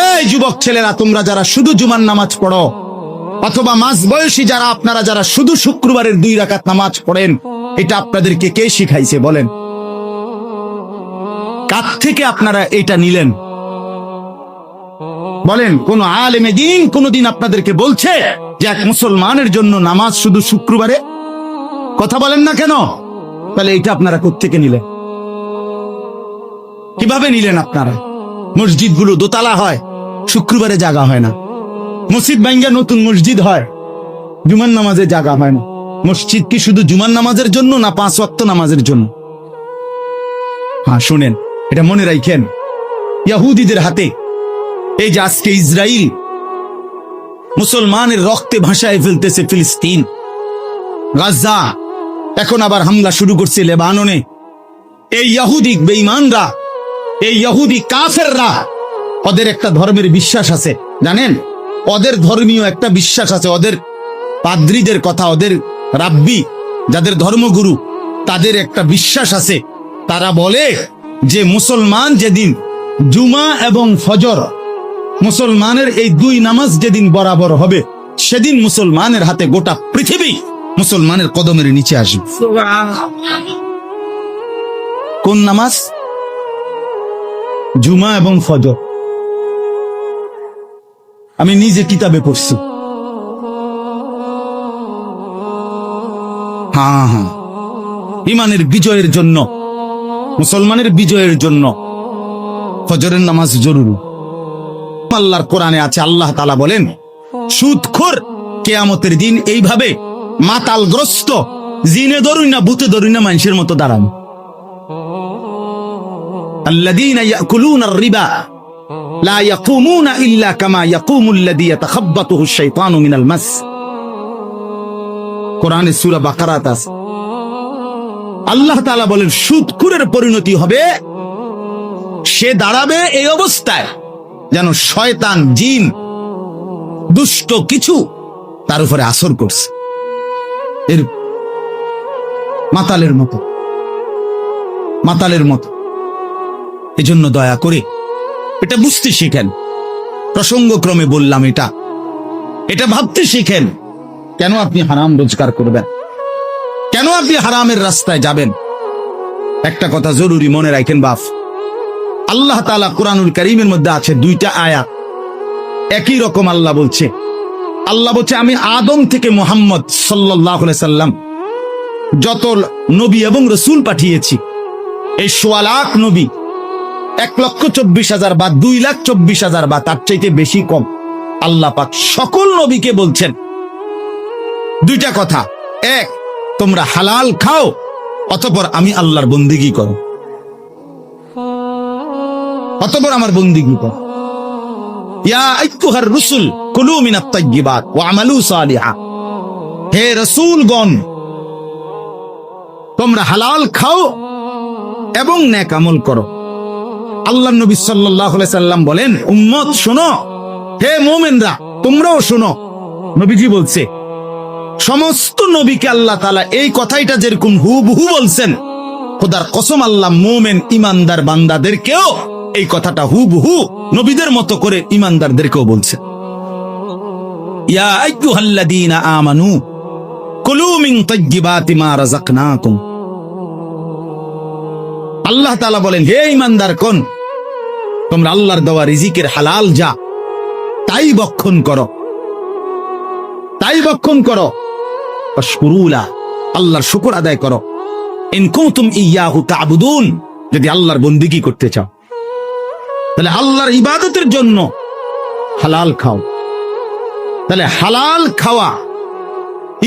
এই যুবক ছেলেরা, তোমরা যারা শুধু জুমার নামাজ পড়ো, অথবা মাঝ বয়সী যারা আপনারা যারা শুধু শুক্রবারের 2 রাকাত নামাজ পড়েন, এটা আপনাদেরকে কে শিখাইছে বলেন? কার থেকে আপনারা এটা নিলেন বলেন? কোন আলেমে দ্বীন কোনদিন আপনাদেরকে বলছে যে এক মুসলমানের জন্য নামাজ শুধু শুক্রবারে? কথা বলেন না কেন? তাহলে এটা আপনারা কোত্থেকে নিলেন? কিভাবে নিলেন আপনারা? মসজিদগুলো দোতলা হয়, শুক্রবারে জায়গা হয় না। মসজিদ ভাঙ্গা নতুন মসজিদ হয়, জুমার নামাজে জায়গা হয় না। মসজিদ কি শুধু জুমার নামাজের জন্য না 5 ওয়াক্ত নামাজের জন্য? হ্যাঁ, শুনেন, এটা মনে রাখেন। ইহুদিদের হাতে এই যে আজকে ইসরায়েল মুসলমানের রক্তে ভাসায় ফেলতেছে ফিলিস্তিন, গাজা, এখন আবার হামলা শুরু করছে লেবাননে। এই ইহুদি বেঈমানরা, এই ইহুদি কাফেররা, ওদের একটা ধর্মের বিশ্বাস আছে, জানেন? ওদের ধর্মীয় একটা বিশ্বাস আছে। ওদের পাদ্রীদের কথা, ওদের রাব্বি যাদের ধর্মগুরু, তাদের একটা বিশ্বাস আছে। তারা বলে যে মুসলমান যেদিন জুমা এবং ফজর, মুসলমানের এই 2 নামাজ যেদিন বরাবর হবে, সেদিন মুসলমানের হাতে গোটা পৃথিবী মুসলমানের কদমের নিচে আসবে। কোন নামাজ? জুমা এবং ফজর। আমি নিজে কিতাবে পড়ছি। হ্যাঁ, ইমানের বিজয়ের জন্য, মুসলমানের বিজয়ের জন্য ফজরের নামাজ জরুরি। আল্লাহর কোরআনে আছে, আল্লাহ তাআলা বলেন, সুদখোর কিয়ামতের দিন এইভাবে মাতালগ্রস্ত, জিনে ধরুই না ভূতে ধরুই না মানুষের মতো দাঁড়ান। আল্লাযীনা ইয়াকুলুনার রিবা লা ইয়াকুমুনা ইল্লা কামা ইয়াকুমুল্লাযী ইয়াতাখাব্বাতুহু আশ-শাইতানু মিনাল মাস। কোরআনে সূরা বাকারাত আছে। আল্লাহ তাআলা বলেন, সুদখোরের পরিণতি হবে, সে দাঁড়াবে এই অবস্থায় যেন শয়তান, জিন, দুষ্ট কিছু তার উপরে আসর করছে, এর মাতালের মতো, মাতালের মতো। এজন্য দয়া করে এটা বুঝতে শিখেন। প্রসঙ্গক্রমে বললাম, এটা ভাবতে শিখেন। কেন আপনি হারাম রোজগার করবেন? কেন আপনি হারামের রাস্তায় যাবেন? একটা কথা জরুরি মনে রাখেন বাপ, আল্লাহ তাআলা কুরআনুল কারীমের মধ্যে আছে 2টা আয়াত, একই রকম আল্লাহ বলছে। আল্লাহ বলছে, আমি আদম থেকে মুহাম্মদ সাল্লাল্লাহু আলাইহি সাল্লাম যত নবী এবং রাসূল পাঠিয়েছি, এই 1.25 লাখ নবী, 1,24,000 বা 2,24,000 বা তার চাইতে বেশি কম, আল্লাহ পাক সকল নবীকে বলছেন 2টা কথা। এক, তোমরা হালাল খাও, অতঃপর আমি আল্লাহর বন্দেগী করো, অতঃপর আমার বন্দেগী করো। ইয়া আইয়ুহার রাসূল কুলু মিনাত তাইয়্যিবাত ওয়া আমালু সালিহা। হে রাসূলগণ, তোমরা হালাল খাও এবং নেক আমল করো। আল্লাহর নবী সাল্লাল্লাহু আলাইহি সাল্লাম বলেন, উম্মত শোনো, হে মুমিনরা তোমরাও শোনো। নবীজি বলছে, সমস্ত নবীকে আল্লাহ তাআলা এই কথাইটা যেরকম হুবহু বলছেন, খোদার কসম আল্লাহ মুমিন ইমানদার বান্দাদেরকেও এই কথাটা হুবহু নবীদের মতো করে ইমানদারদেরকেও বলছেন। ইয়া আইয়ুহাল্লাযীনা আমানু কুলু মিন তাইয়্যিবাতি মা রাযাকনাকুম। আল্লাহ তাআলা বলেন, হে ইমানদারগণ, তোমরা আল্লাহর দেওয়া রিজিকের হালাল যা তাই ভক্ষণ করো, তাই ভক্ষণ করো। ওয়াশকুরুলা, আল্লাহর শুকর আদায় করো। ইন কুনতুম ইয়াহু তা'বুদুন, যদি আল্লাহর বন্দেগী করতে চাও, তাহলে আল্লাহর ইবাদতের জন্য হালাল খাও। তাহলে হালাল খাওয়া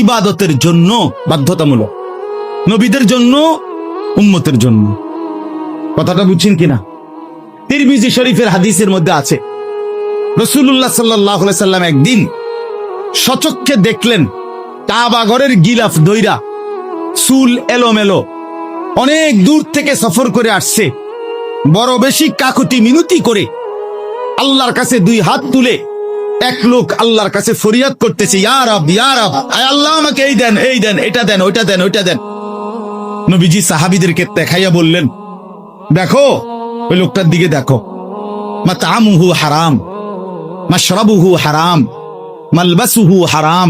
ইবাদতের জন্য বাধ্যতামূলক, নবীদের জন্য, উম্মতের জন্য। কথাটা বুঝছেন কিনা? তিরমিজি শরীফের হাদিসের মধ্যে আছে, রাসূলুল্লাহ সাল্লাল্লাহু আলাইহি সাল্লাম একদিন সচক্ষে দেখলেন কাবা ঘরের গিলাফ দইরা, চুল এলোমেলো, অনেক দূর থেকে সফর করে আসছে, বড় বেশি কাকুতি মিনতি করে আল্লাহর কাছে 2 হাত তুলে এক লোক আল্লাহর কাছে ফরিয়াদ করতেছে, ইয়া রব, ইয়া রব, আয় আল্লাহ আমাকে এই দেন, এই দেন, এটা দেন, ওইটা দেন, ওইটা দেন। নবীজি সাহাবীদেরকে দেখাইয়া বললেন, দেখো ওই লোকটার দিকে দেখো, মাতামুহু হারাম, মাশরাবুহু হারাম, মালবাসুহু হারাম,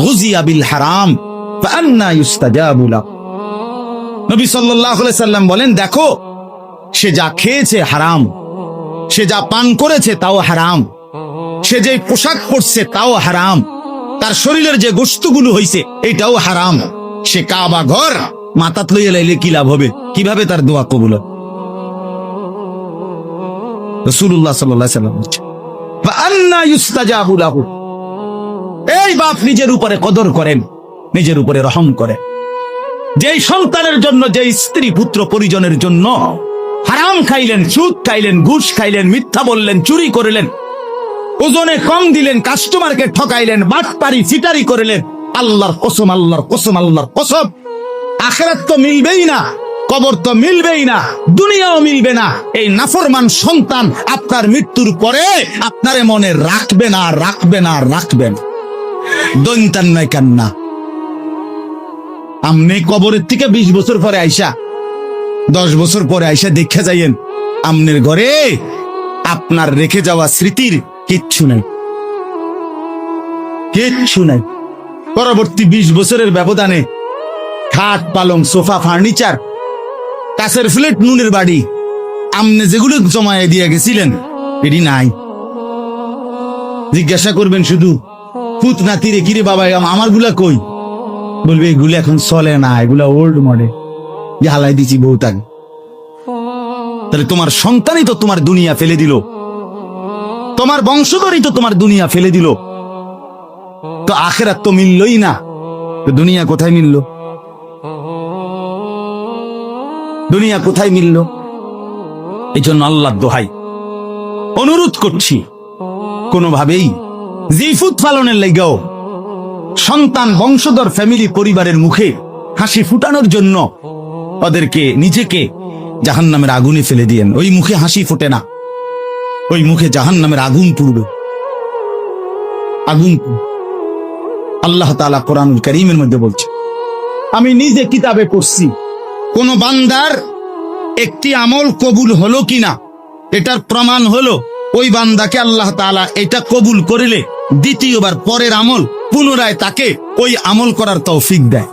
গুযিয়া বিল হারাম, ফাআন্না ইউস্তাজাবু লাহু। নবী সাল্লাল্লাহু আলাইহি সাল্লাম বলেন, দেখো সে যা খেয়েছে হারাম, সে যা পান করেছে তাও হারাম, সে যে পোশাক পরছে তাও হারাম, তার শরীরের যে গোশতগুলো হইছে এটাও হারাম। সে কাবা ঘর মাথাত লইয়া লাইলে কি লাভ হবে? কিভাবে তার দোয়া কবুল হবে? রাসূলুল্লাহ সাল্লাল্লাহু আলাইহি সাল্লাম বলেছেন, ফাআন্না ইউস্তাজাবু লাহু। এই বাপ নিজের উপরে কদর করেন, নিজের উপরে রহম করেন। যেই সন্তানের জন্য, যেই স্ত্রী পুত্র পরিজনের জন্য হারাম খাইলেন, সুদ খাইলেন, ঘুষ খাইলেন, মিথ্যা বললেন, চুরি করলেন, ওজনে কম দিলেন, কাস্টমারকে ঠকাইলেন, বাটপারি চিটারি করলেন, আল্লাহর কসম, আল্লাহর কসম, আল্লাহর কসম, আখিরাত তো মিলবেই না, কবর তো মিলবেই না, দুনিয়াও মিলবে না। এই নাফরমান সন্তান আপনার মৃত্যুর পরে আপনারে মনে রাখবে না, রাখবে না, রাখবেন। দৈন্তান নাই কান্না। আমনে কবরের থেকে 20 বছর পরে আইসা, 10 বছর পরে আইসা দেখে যাইয়েন আমনের ঘরে আপনার রেখে যাওয়া স্মৃতির কিচ্ছু নাই, কিচ্ছু নাই। পরবর্তী 20 বছরের ব্যবধানে খাট, পালং, সোফা, ফার্নিচার, কাছের ফ্লেট, নুনের বাড়ি, আমনে যেগুলো জমায়ে দিয়ে গেছিলেন এটি নাই। জিজ্ঞাসা করবেন শুধু পুত নাতিরে, কিরে বাবা আমার গুলা কই? বলবে এগুলো এখন চলে না, এগুলা ওল্ড মডেল, হালাই দিছি বউটাকে। তাহলে তোমার সন্তানই তো তোমার দুনিয়া ফেলে দিল, তোমার বংশধরই তো তোমার দুনিয়া ফেলে দিল। তো আখিরাত তো মিললই না, তো দুনিয়া কোথায় মিলল? দুনিয়া কোথায় মিলল? এই জন্য আল্লাহর দোহাই অনুরোধ করছি, কোনোভাবেই জিফুত পালনের লাগাও সন্তান, বংশধর, ফ্যামিলি, পরিবারের মুখে হাসি ফুটানোর জন্য ওদেরকে, নিজেকে জাহান্নামের আগুনে ফেলে দিয়েন। ওই মুখে হাসি ফোটে না, ওই মুখে জাহান্নামের আগুন পুড়বে, আগুন। আল্লাহ তাআলা কোরআনুল কারীমের মধ্যে বলছে, আমি নিজে কিতাবে পড়ছি, কোন বান্দার একটি আমল কবুল হলো কিনা এটার প্রমাণ হলো ওই বান্দাকে আল্লাহ তাআলা এটা কবুল করিলে দ্বিতীয়বার পরের আমল পুনরায় তাকে ওই আমল করার তৌফিক দেয়।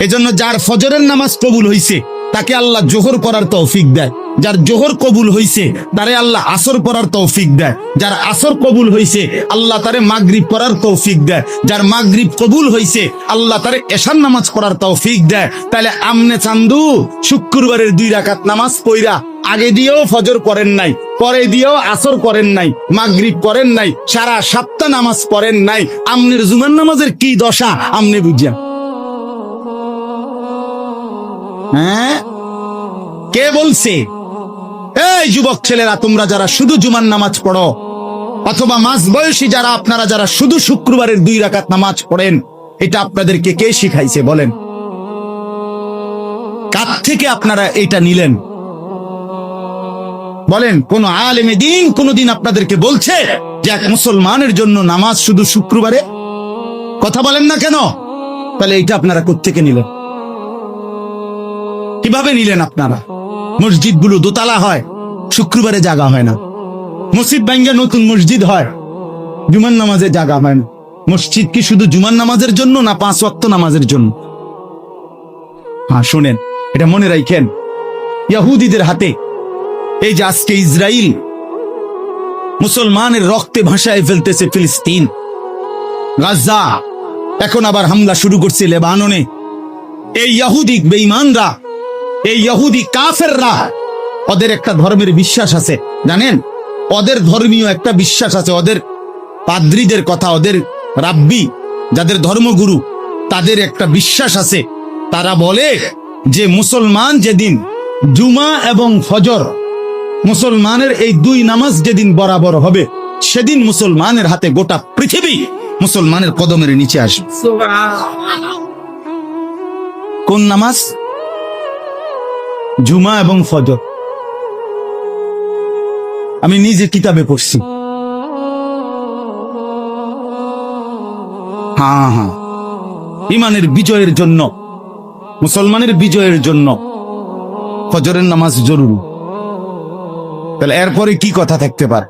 এজন্য যার ফজরের নামাজ কবুল হইছে তাকে আল্লাহ জোহর পড়ার তৌফিক দেয়, যার জোহর কবুল হইছে তারে আল্লাহ আসর পড়ার তৌফিক দেয়, যার আসর কবুল হইছে আল্লাহ তারে মাগরিব পড়ার তৌফিক দেয়, যার মাগরিব কবুল হইছে আল্লাহ তারে এশার নামাজ পড়ার তৌফিক দেয়। তাহলে আমনে চান্দু শুক্রবারের 2 রাকাত নামাজ পইরা আগে দিয়েও ফজর পড়েন নাই, পরে দিয়েও আসর করেন নাই, মাগরিব করেন নাই, সারা সপ্তাহ নামাজ পড়েন নাই, আমনের জুমার নামাজের কি দশা আমনে বুঝিয়া? হ্যাঁ, কে বলছে? এই যুবক ছেলেরা, তোমরা যারা শুধু জুমার নামাজ পড়ো, অথবা মাঝ বয়সী যারা, আপনারা যারা শুধু শুক্রবারের 2 রাকাত নামাজ পড়েন, এটা আপনাদেরকে কে শিখাইছে বলেন? কার থেকে আপনারা এটা নিলেন বলেন? কোন আলেমে দ্বীন কোনদিন আপনাদেরকে বলছে যে এক মুসলমানের জন্য নামাজ শুধু শুক্রবারে? কথা বলেন না কেন? তাহলে এটা আপনারা কোত্থেকে নিলেন? কিভাবে নিলেন আপনারা? মসজিদগুলো দোতলা হয়, শুক্রবারে জায়গা হয় না। মসজিদ ভাঙ্গা নতুন মসজিদ হয়, জুমার নামাজে জায়গা হয় না। মসজিদ কি শুধু জুমার নামাজের জন্য না 5 ওয়াক্ত নামাজের জন্য? হ্যাঁ, শুনেন, এটা মনে রাখেন। ইহুদিদের হাতে এই যে আজকে ইসরায়েল মুসলমানের রক্তে ভাসায় ফেলতেছে ফিলিস্তিন, গাজা, এখন আবার হামলা শুরু করছে লেবাননে। এই ইহুদি বেঈমানরা, এই ইহুদি কাফেররা, ওদের একটা ধর্মের বিশ্বাস আছে, জানেন? ওদের ধর্মীয় একটা বিশ্বাস আছে, ওদের পাদ্রীদের কথা, ওদের রাব্বি যাদের ধর্মগুরু তাদের একটা বিশ্বাস আছে। তারা বলে যে মুসলমান যেদিন জুমা এবং ফজর, মুসলমানের এই 2 নামাজ যেদিন বরাবর হবে, সেদিন মুসলমানের হাতে গোটা পৃথিবী মুসলমানের কদমের নিচে আসবে। কোন নামাজ? জুমা এবং ফজর। আমি নিজে কিতাবে পড়ছি। হ্যাঁ, ইমানের বিজয়ের জন্য, মুসলমানের বিজয়ের জন্য ফজরের নামাজ জরুরি। তাহলে এরপরে কি কথা থাকতে পারে?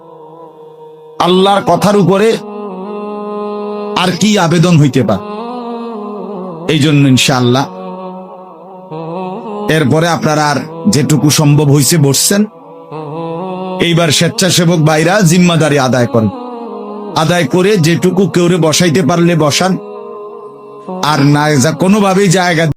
আল্লাহর কথার উপরে আর কি আবেদন হইতে পারে? এই জন্য ইনশাআল্লাহ এরপরে আপনারা আর যেটুকু সম্ভব হইছে বসছেন, এইবার স্বেচ্ছাসেবক ভাইরা জিম্মাদারি আদায় করেন। আদায় করে যেটুকু কেউরে বসাইতে পারলে বসান, আর না যা কোনোভাবেই জায়গা